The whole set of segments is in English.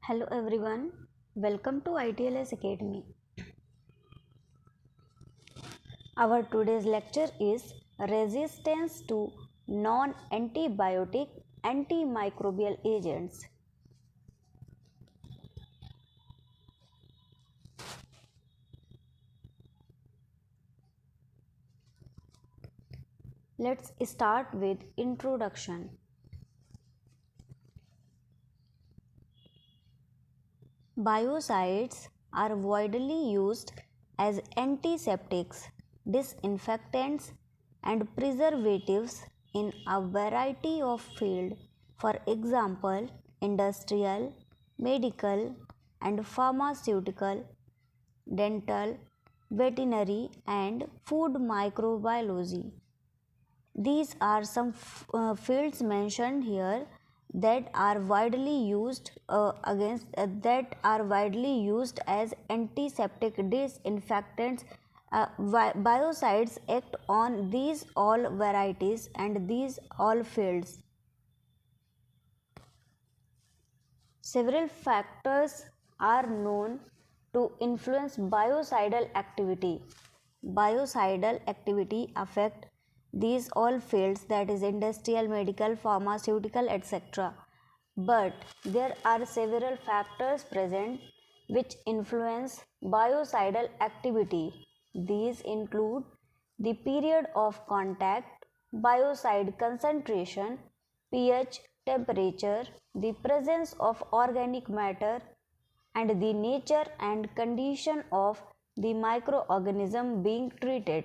Hello everyone, welcome to ITLS Academy. Our today's lecture is resistance to non-antibiotic antimicrobial agents. Let's start with introduction. Biocides are widely used as antiseptics, disinfectants, and preservatives in a variety of fields, for example, industrial, medical, and pharmaceutical, dental, veterinary, and food microbiology. These are some fields mentioned here that are widely used that are widely used as antiseptic disinfectants. Biocides act on these all varieties and these all fields. Several factors are known to influence biocidal activity. Biocidal activity affect these all fields, that is industrial, medical, pharmaceutical, etc. But there are several factors present which influence biocidal activity. These include the period of contact, biocide concentration, pH, temperature, the presence of organic matter, and the nature and condition of the microorganism being treated.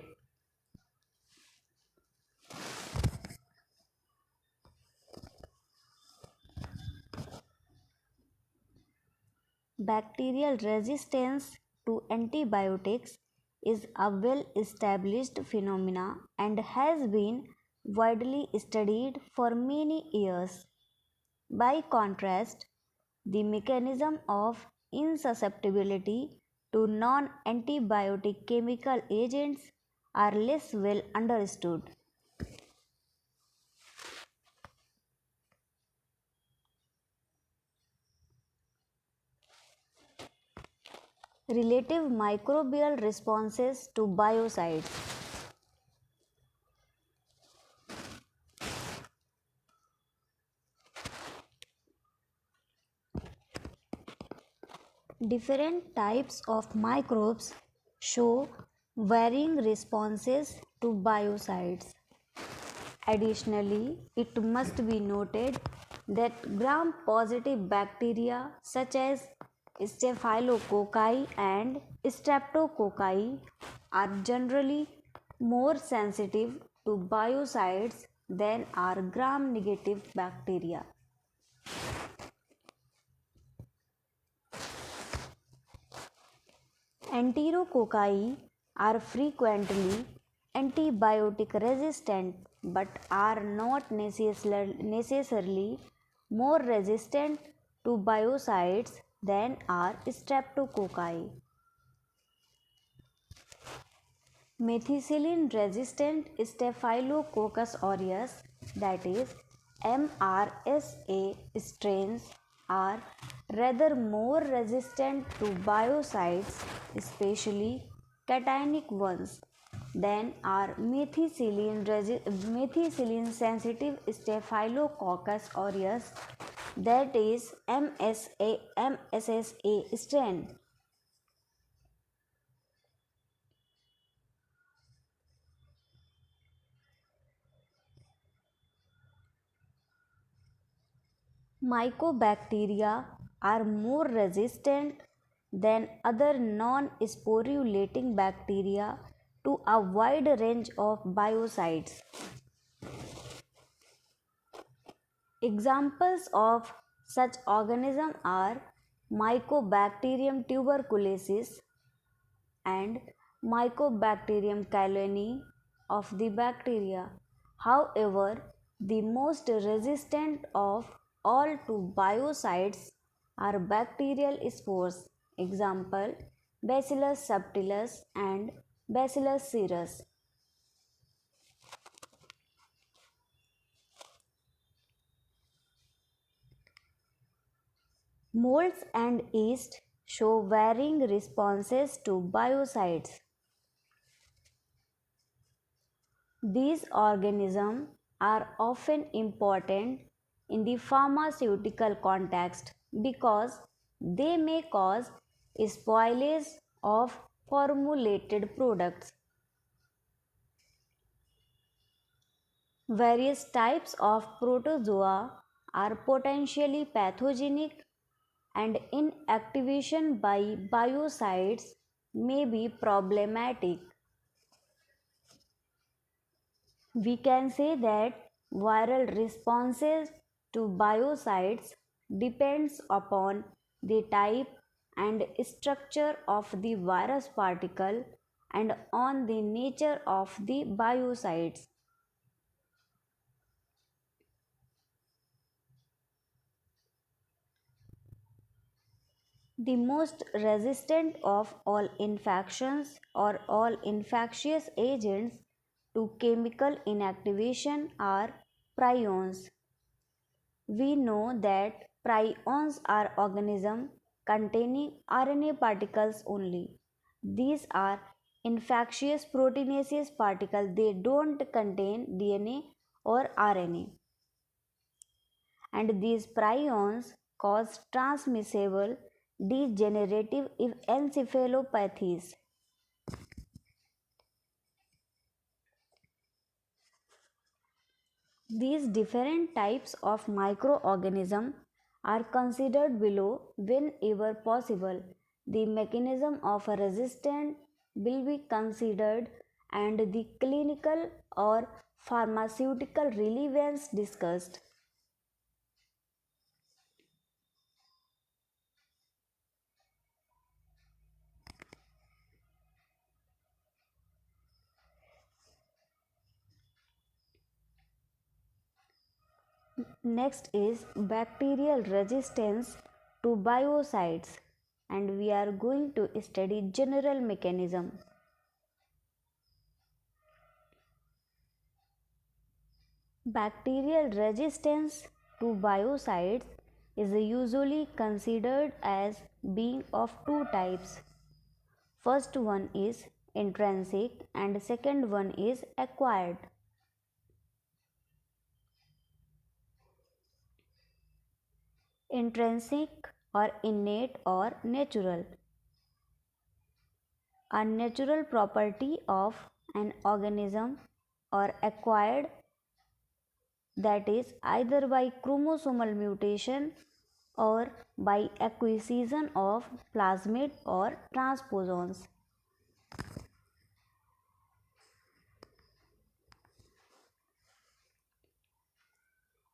Bacterial resistance to antibiotics is a well established phenomena and has been widely studied for many years. By contrast, the mechanism of insusceptibility to non antibiotic chemical agents are less well understood. Relative microbial responses to biocides. Different types of microbes show varying responses to biocides. Additionally, it must be noted that gram-positive bacteria such as Staphylococci and Streptococci are generally more sensitive to biocides than are gram-negative bacteria. Enterococci are frequently antibiotic resistant but are not necessarily more resistant to biocides than are streptococci. Methicillin resistant Staphylococcus aureus, that is MRSA strains, are rather more resistant to biocides, especially cationic ones, than are methicillin sensitive Staphylococcus aureus, that is MSSA strain. Mycobacteria are more resistant than other non-sporulating bacteria to a wide range of biocides. Examples of such organisms are Mycobacterium tuberculosis and Mycobacterium calleni of the bacteria. However, the most resistant of all to biocides are bacterial spores, example Bacillus subtilis and Bacillus cereus. Molds and yeast show varying responses to biocides. These organisms are often important in the pharmaceutical context because they may cause spoilage of formulated products. Various types of protozoa are potentially pathogenic, and inactivation by biocides may be problematic. We can say that viral responses to biocides depends upon the type and structure of the virus particle and on the nature of the biocides. The most resistant of all infections or all infectious agents to chemical inactivation are prions. We know that prions are organisms containing RNA particles only. These are infectious proteinaceous particles, they don't contain DNA or RNA. And these prions cause transmissible degenerative encephalopathies. These different types of microorganisms are considered below whenever possible. The mechanism of resistance will be considered and the clinical or pharmaceutical relevance discussed. Next is bacterial resistance to biocides, and we are going to study general mechanism. Bacterial resistance to biocides is usually considered as being of two types. First one is intrinsic and second one is acquired. Intrinsic or innate or natural. A natural property of an organism, or acquired, that is either by chromosomal mutation or by acquisition of plasmid or transposons.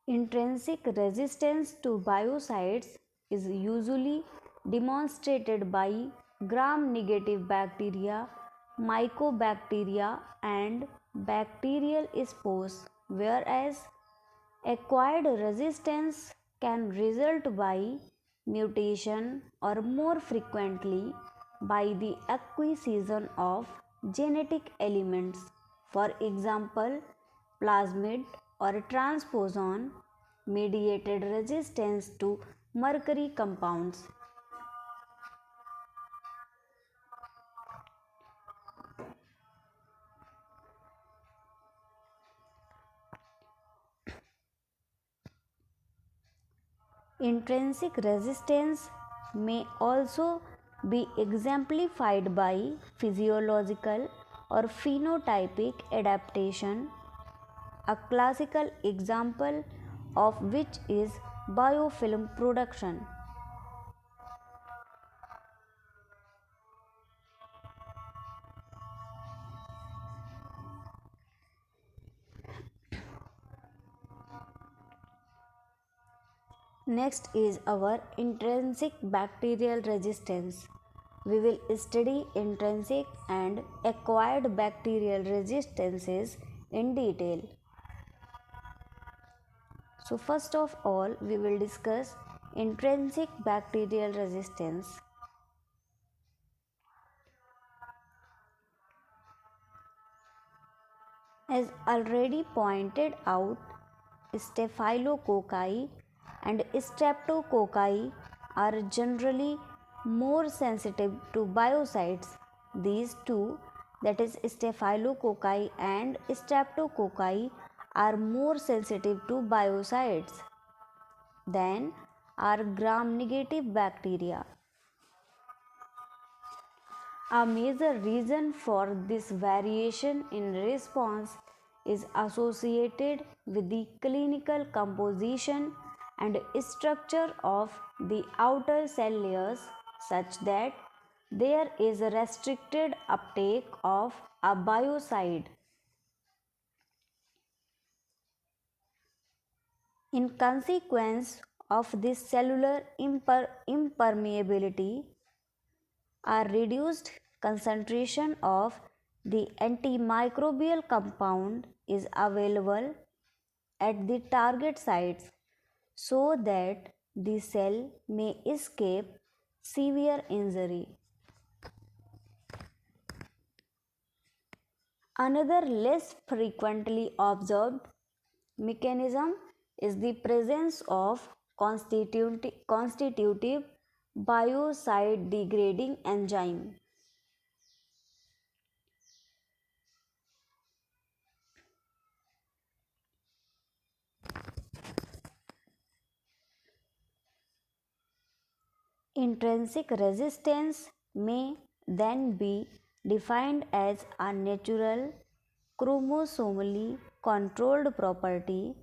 Intrinsic resistance to biocides is usually demonstrated by gram-negative bacteria, mycobacteria, and bacterial spores, whereas acquired resistance can result by mutation or more frequently by the acquisition of genetic elements, for example, plasmid or transposon mediated resistance to mercury compounds. Intrinsic resistance may also be exemplified by physiological or phenotypic adaptation, a classical example of which is biofilm production. Next is our intrinsic bacterial resistance. We will study intrinsic and acquired bacterial resistances in detail. So first of all, we will discuss intrinsic bacterial resistance. As already pointed out, Staphylococci and Streptococci are generally more sensitive to biocides. These two, that is Staphylococci and Streptococci, are more sensitive to biocides than are gram-negative bacteria. A major reason for this variation in response is associated with the clinical composition and structure of the outer cell layers, such that there is a restricted uptake of a biocide. In consequence of this cellular impermeability, a reduced concentration of the antimicrobial compound is available at the target sites so that the cell may escape severe injury. Another less frequently observed mechanism is the presence of constitutive biocide degrading enzyme. Intrinsic resistance may then be defined as a natural chromosomally controlled property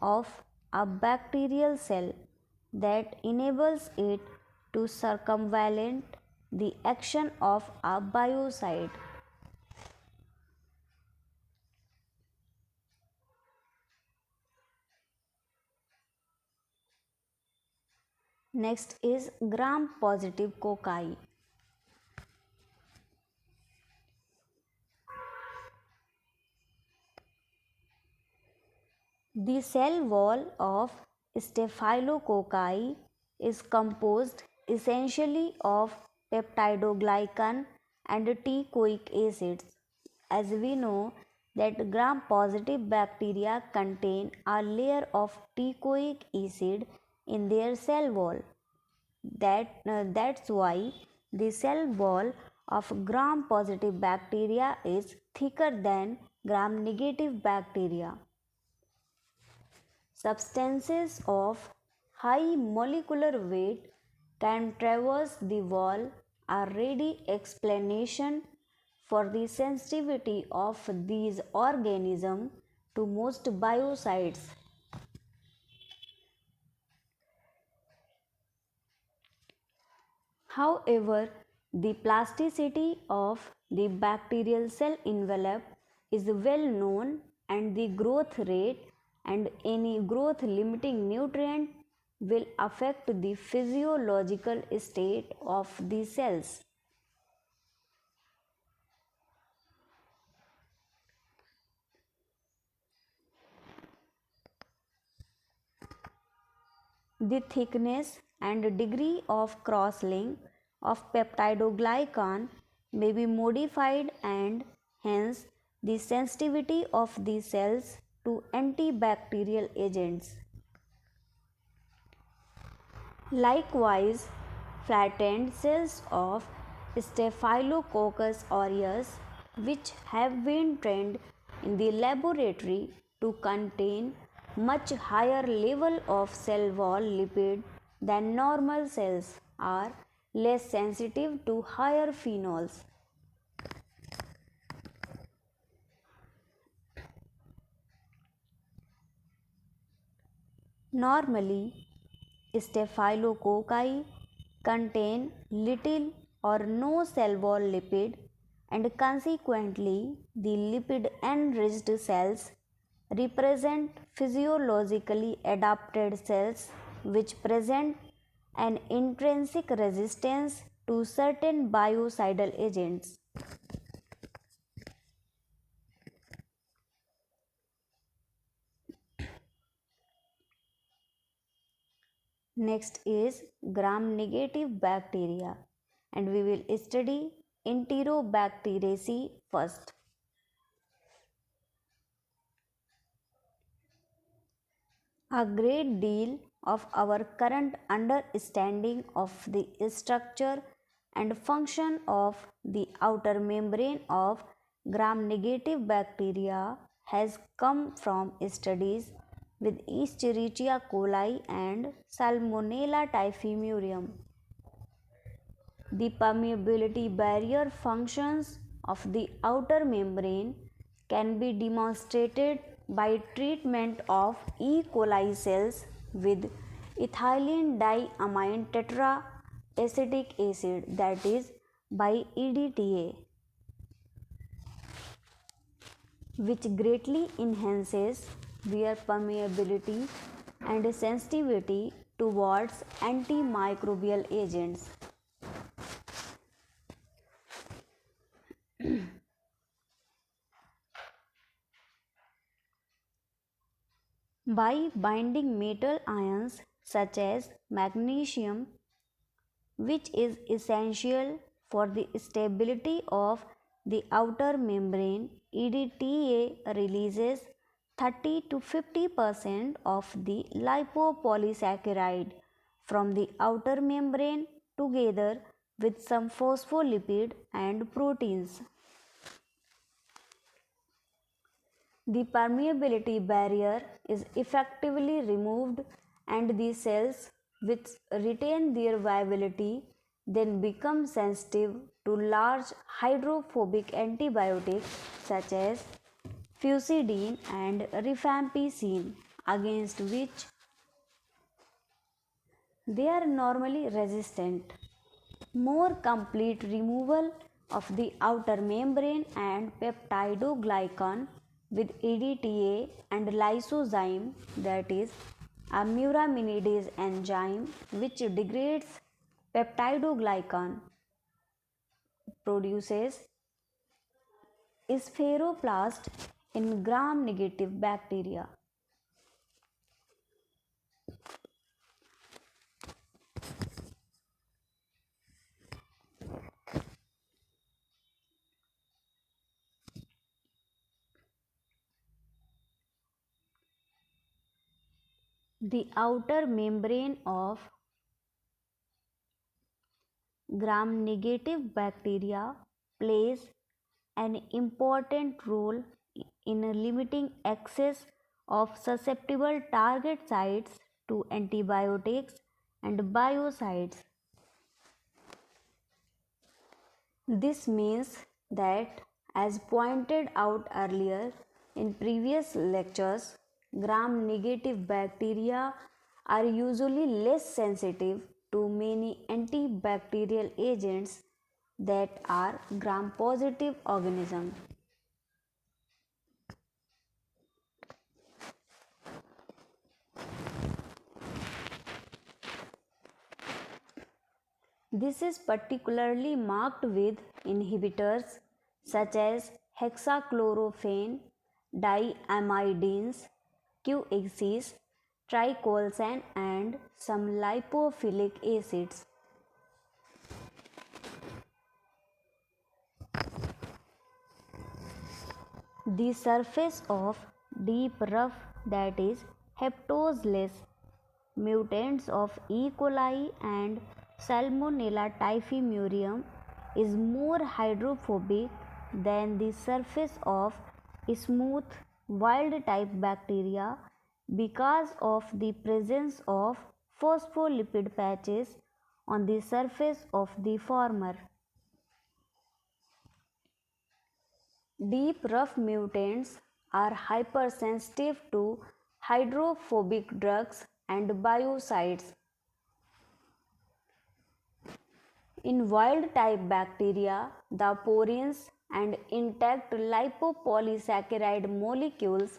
of a bacterial cell that enables it to circumvent the action of a biocide. Next is gram positive cocci. The cell wall of Staphylococci is composed essentially of peptidoglycan and teichoic acids. As we know that gram-positive bacteria contain a layer of teichoic acid in their cell wall. That's why the cell wall of gram-positive bacteria is thicker than gram-negative bacteria. Substances of high molecular weight can traverse the wall, a ready explanation for the sensitivity of these organisms to most biocides. However, the plasticity of the bacterial cell envelope is well known, and the growth rate and any growth limiting nutrient will affect the physiological state of the cells. The thickness and degree of cross-link of peptidoglycan may be modified, and hence the sensitivity of the cells to antibacterial agents. Likewise, flattened cells of Staphylococcus aureus, which have been trained in the laboratory to contain much higher level of cell wall lipid than normal cells, are less sensitive to higher phenols. Normally, Staphylococci contain little or no cell wall lipid, and consequently the lipid enriched cells represent physiologically adapted cells which present an intrinsic resistance to certain biocidal agents. Next is gram-negative bacteria, and we will study Enterobacteriaceae first. A great deal of our current understanding of the structure and function of the outer membrane of gram-negative bacteria has come from studies with Escherichia coli and Salmonella typhimurium. The permeability barrier functions of the outer membrane can be demonstrated by treatment of E. coli cells with ethylene diamine tetraacetic acid, that is by EDTA, which greatly enhances their permeability and sensitivity towards antimicrobial agents. By binding metal ions such as magnesium, which is essential for the stability of the outer membrane, EDTA releases 30 to 50% of the lipopolysaccharide from the outer membrane together with some phospholipid and proteins. The permeability barrier is effectively removed and the cells which retain their viability then become sensitive to large hydrophobic antibiotics such as fusidine and rifampicin, against which they are normally resistant. More complete removal of the outer membrane and peptidoglycan with EDTA and lysozyme, that is a muraminidase enzyme which degrades peptidoglycan, produces spheroplast in gram-negative bacteria. The outer membrane of gram-negative bacteria plays an important role in limiting access of susceptible target sites to antibiotics and biocides. This means that, as pointed out earlier in previous lectures, gram-negative bacteria are usually less sensitive to many antibacterial agents that are gram-positive organisms. This is particularly marked with inhibitors such as hexachlorophene, diamidines, QXs, tricolsan, and some lipophilic acids. The surface of deep rough, that is heptose-less mutants of E. coli and Salmonella typhimurium is more hydrophobic than the surface of smooth wild-type bacteria because of the presence of phospholipid patches on the surface of the former. Deep rough mutants are hypersensitive to hydrophobic drugs and biocides. In wild-type bacteria, the porins and intact lipopolysaccharide molecules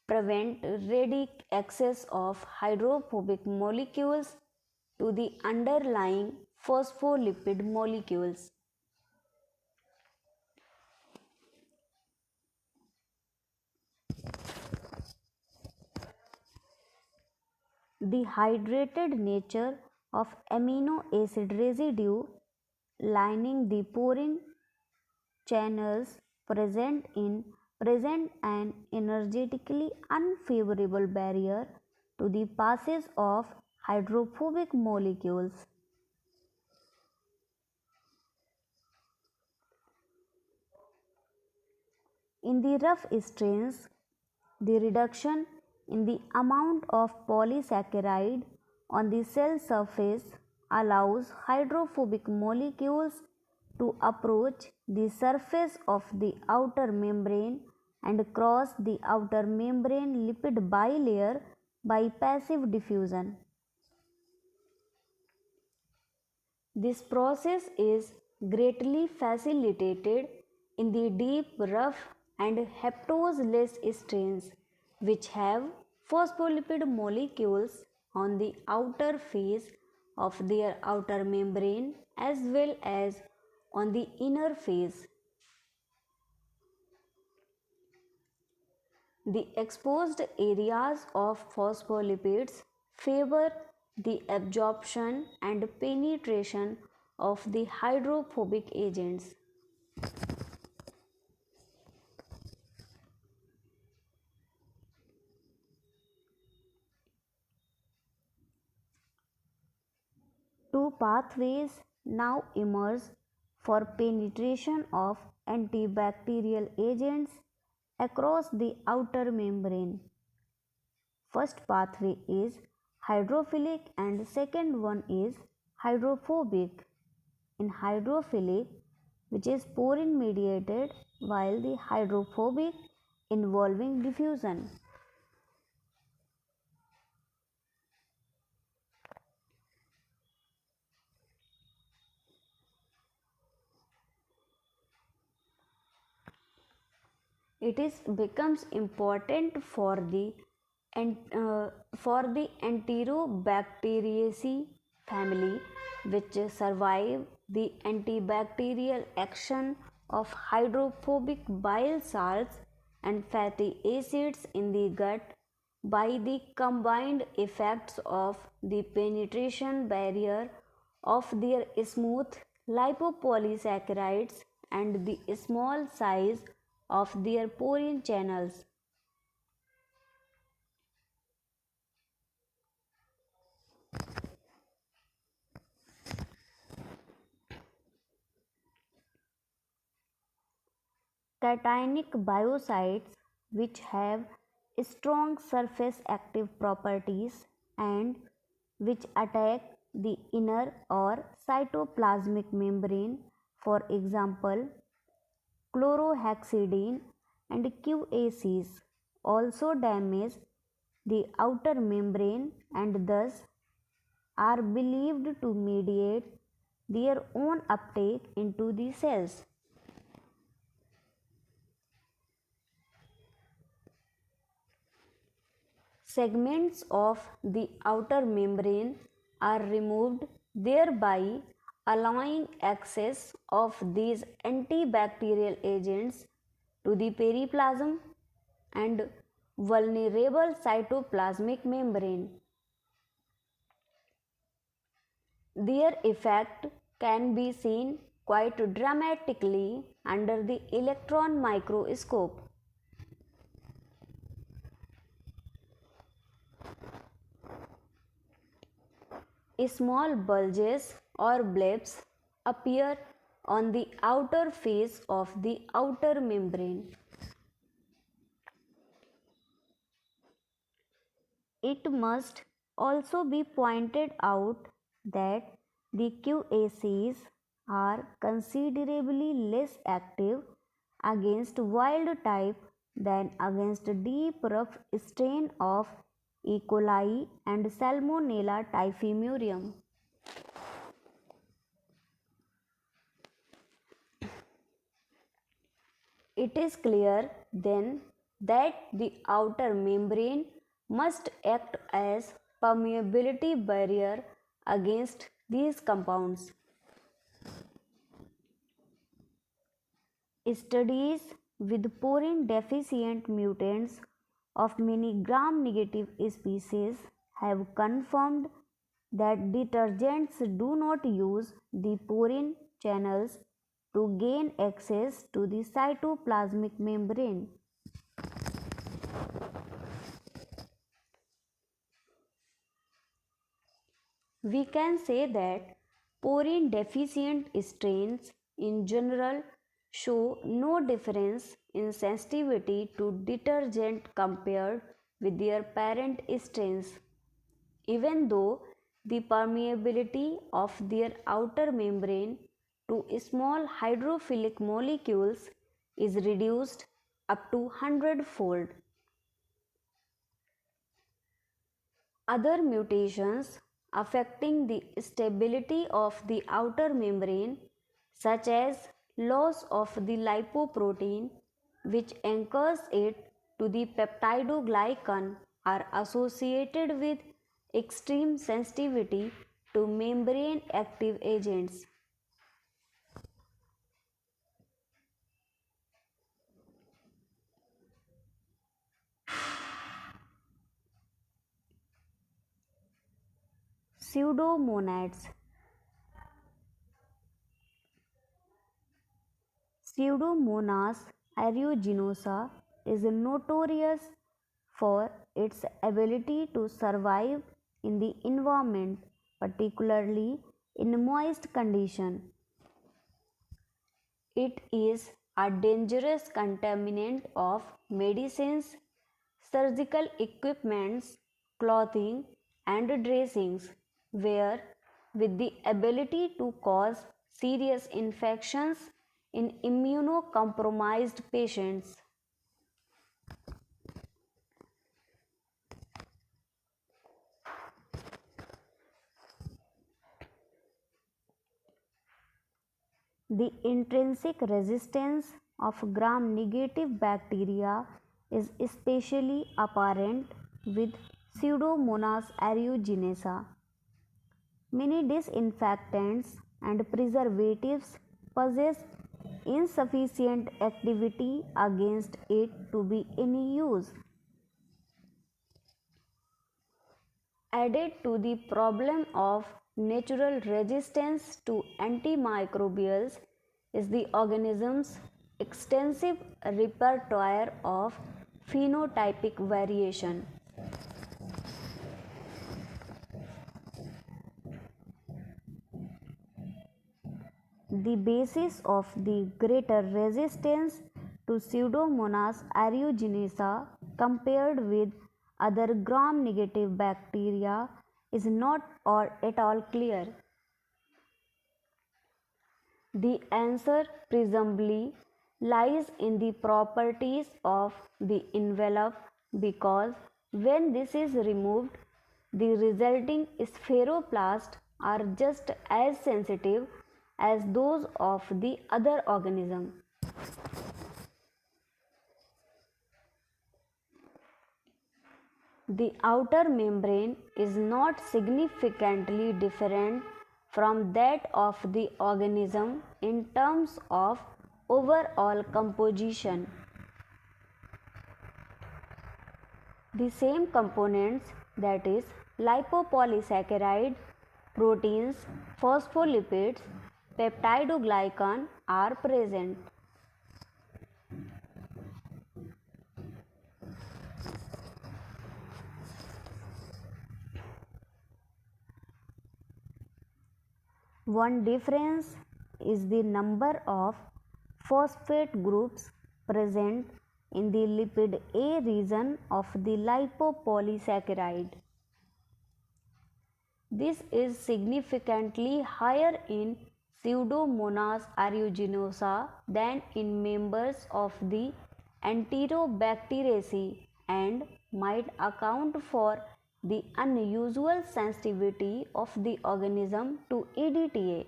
prevent ready access of hydrophobic molecules to the underlying phospholipid molecules. The hydrated nature of amino acid residue lining the porin channels present an energetically unfavorable barrier to the passage of hydrophobic molecules. In the rough strains, the reduction in the amount of polysaccharide on the cell surface allows hydrophobic molecules to approach the surface of the outer membrane and cross the outer membrane lipid bilayer by passive diffusion. This process is greatly facilitated in the deep, rough, and heptose-less strains, which have phospholipid molecules on the outer face of their outer membrane as well as on the inner face. The exposed areas of phospholipids favor the absorption and penetration of the hydrophobic agents. Two pathways now emerge for penetration of antibacterial agents across the outer membrane. First pathway is hydrophilic and second one is hydrophobic. In hydrophilic, which is porine mediated, while the hydrophobic involving diffusion. It is becomes important for the Enterobacteriaceae family, which survive the antibacterial action of hydrophobic bile salts and fatty acids in the gut by the combined effects of the penetration barrier of their smooth lipopolysaccharides and the small size of their porine channels. Cationic biocides, which have strong surface active properties and which attack the inner or cytoplasmic membrane, for example, chlorhexidine and QACs, also damage the outer membrane and thus are believed to mediate their own uptake into the cells. Segments of the outer membrane are removed, thereby allowing access of these antibacterial agents to the periplasm and vulnerable cytoplasmic membrane. Their effect can be seen quite dramatically under the electron microscope. Small bulges or blebs appear on the outer face of the outer membrane. It must also be pointed out that the QACs are considerably less active against wild type than against deep rough strain of E. coli and Salmonella typhimurium. It is clear then that the outer membrane must act as permeability barrier against these compounds. Studies with porine deficient mutants of many gram-negative species have confirmed that detergents do not use the porine channels to gain access to the cytoplasmic membrane. We can say that porine deficient strains in general show no difference in sensitivity to detergent compared with their parent strains, even though the permeability of their outer membrane to small hydrophilic molecules is reduced up to 100-fold. Other mutations affecting the stability of the outer membrane, such as loss of the lipoprotein which anchors it to the peptidoglycan, are associated with extreme sensitivity to membrane active agents. Pseudomonads. Pseudomonas aeruginosa is notorious for its ability to survive in the environment, particularly in moist conditions. It is a dangerous contaminant of medicines, surgical equipments, clothing, and dressings, where with the ability to cause serious infections in immunocompromised patients. The intrinsic resistance of gram-negative bacteria is especially apparent with Pseudomonas aeruginosa. Many disinfectants and preservatives possess insufficient activity against it to be in use. Added to the problem of natural resistance to antimicrobials is the organism's extensive repertoire of phenotypic variation. The basis of the greater resistance to Pseudomonas aeruginosa compared with other gram-negative bacteria is not or at all clear. The answer presumably lies in the properties of the envelope, because when this is removed, the resulting spheroplasts are just as sensitive as those of the other organism. The outer membrane is not significantly different from that of the organism in terms of overall composition. The same components, that is lipopolysaccharide, proteins, phospholipids, peptidoglycan, are present. One difference is the number of phosphate groups present in the lipid A region of the lipopolysaccharide. This is significantly higher in Pseudomonas aeruginosa than in members of the Enterobacteriaceae, and might account for the unusual sensitivity of the organism to EDTA.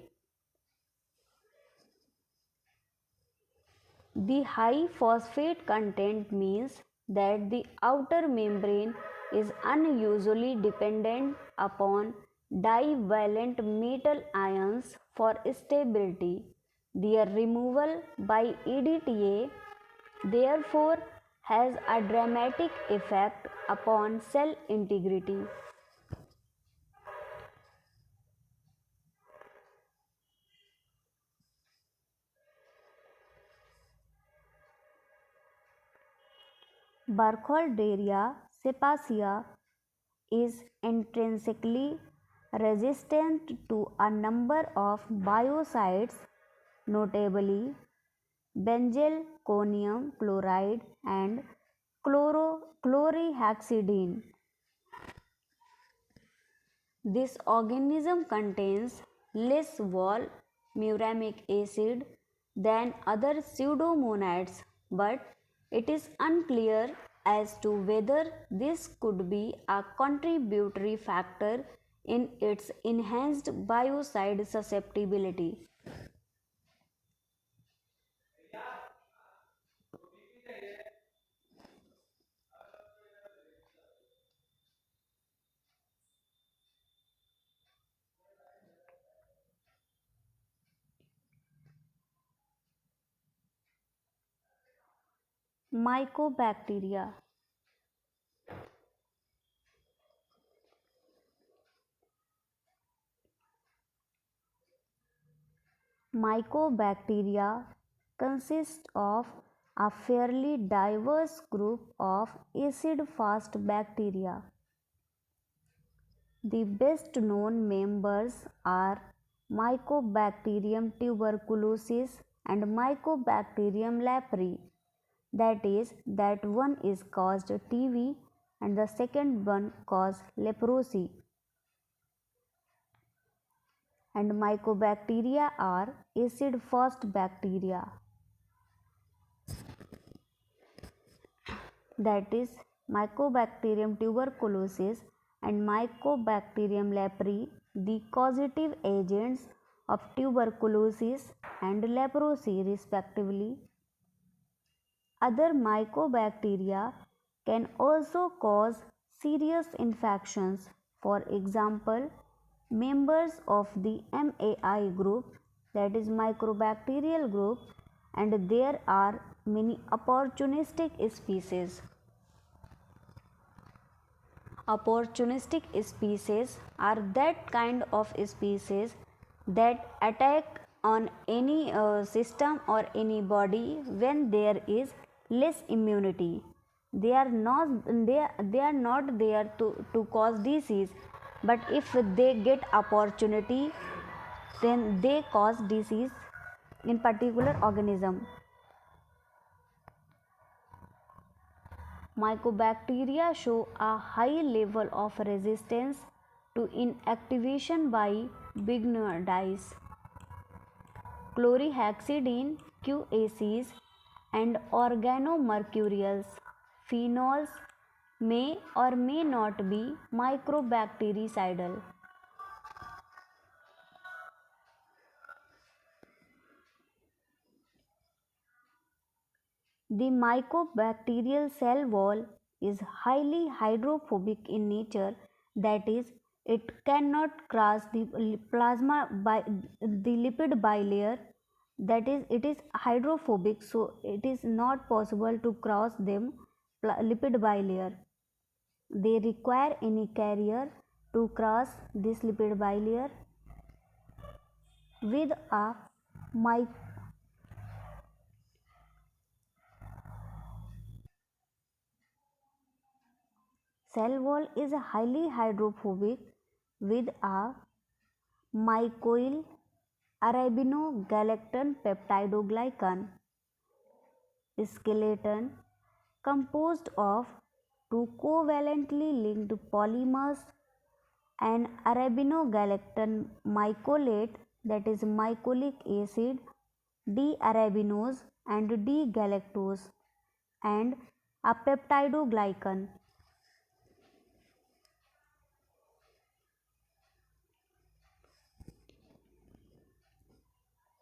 The high phosphate content means that the outer membrane is unusually dependent upon divalent metal ions for stability. Their removal by EDTA therefore has a dramatic effect upon cell integrity. Burkholderia cepacia is intrinsically resistant to a number of biocides, notably benzalkonium chloride and chlorhexidine. This organism contains less muramic acid than other pseudomonads, but it is unclear as to whether this could be a contributory factor in its enhanced biocide susceptibility. Mycobacteria. Mycobacteria consist of a fairly diverse group of acid-fast bacteria. The best known members are Mycobacterium tuberculosis and Mycobacterium leprae. That is, that one is caused TB and the second one caused leprosy. And Mycobacteria are acid-fast bacteria. That is Mycobacterium tuberculosis and Mycobacterium leprae, the causative agents of tuberculosis and leprosy respectively. Other mycobacteria can also cause serious infections. For example, members of the MAI group, that is microbacterial group, and there are many opportunistic species. Opportunistic species are that kind of species that attack on any system or any body when there is less immunity. They are not there to cause disease, but if they get opportunity, then they cause disease in particular organism. Mycobacteria show a high level of resistance to inactivation by bignonides, chlorhexidine, QACs, and organomercurials. Phenols may or may not be microbactericidal. The mycobacterial cell wall is highly hydrophobic in nature, that is, it cannot cross the plasma by the lipid bilayer, that is, it is hydrophobic, so it is not possible to cross them lipid bilayer. They require any carrier to cross this lipid bilayer with a mic. Cell wall is highly hydrophobic with a mycoyl arabinogalactan peptidoglycan skeleton composed of two covalently linked polymers and arabinogalactan mycolate, that is mycolic acid, D-arabinose and D-galactose, and a peptidoglycan.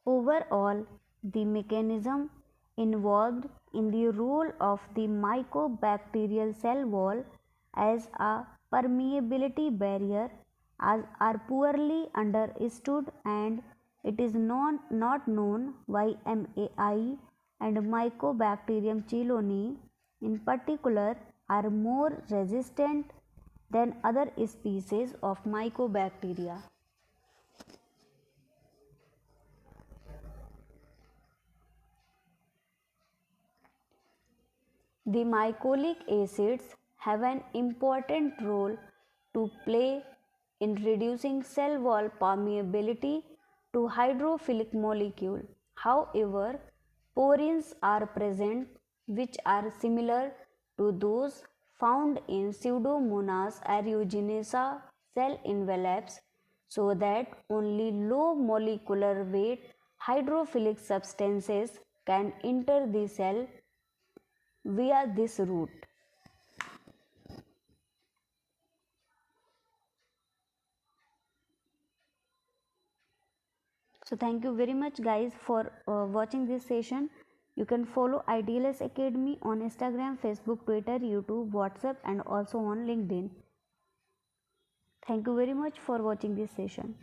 Overall, the mechanism involved in the role of the mycobacterial cell wall as a permeability barrier are poorly understood, and it is not known why MAI and Mycobacterium cheiloni in particular are more resistant than other species of mycobacteria. The mycolic acids have an important role to play in reducing cell wall permeability to hydrophilic molecule. However, porins are present which are similar to those found in Pseudomonas aeruginosa cell envelopes, so that only low molecular weight hydrophilic substances can enter the cell via this route. So thank you very much guys for watching this session. You can follow IDLS Academy on Instagram, Facebook, Twitter, YouTube, WhatsApp and also on LinkedIn. Thank you very much for watching this session.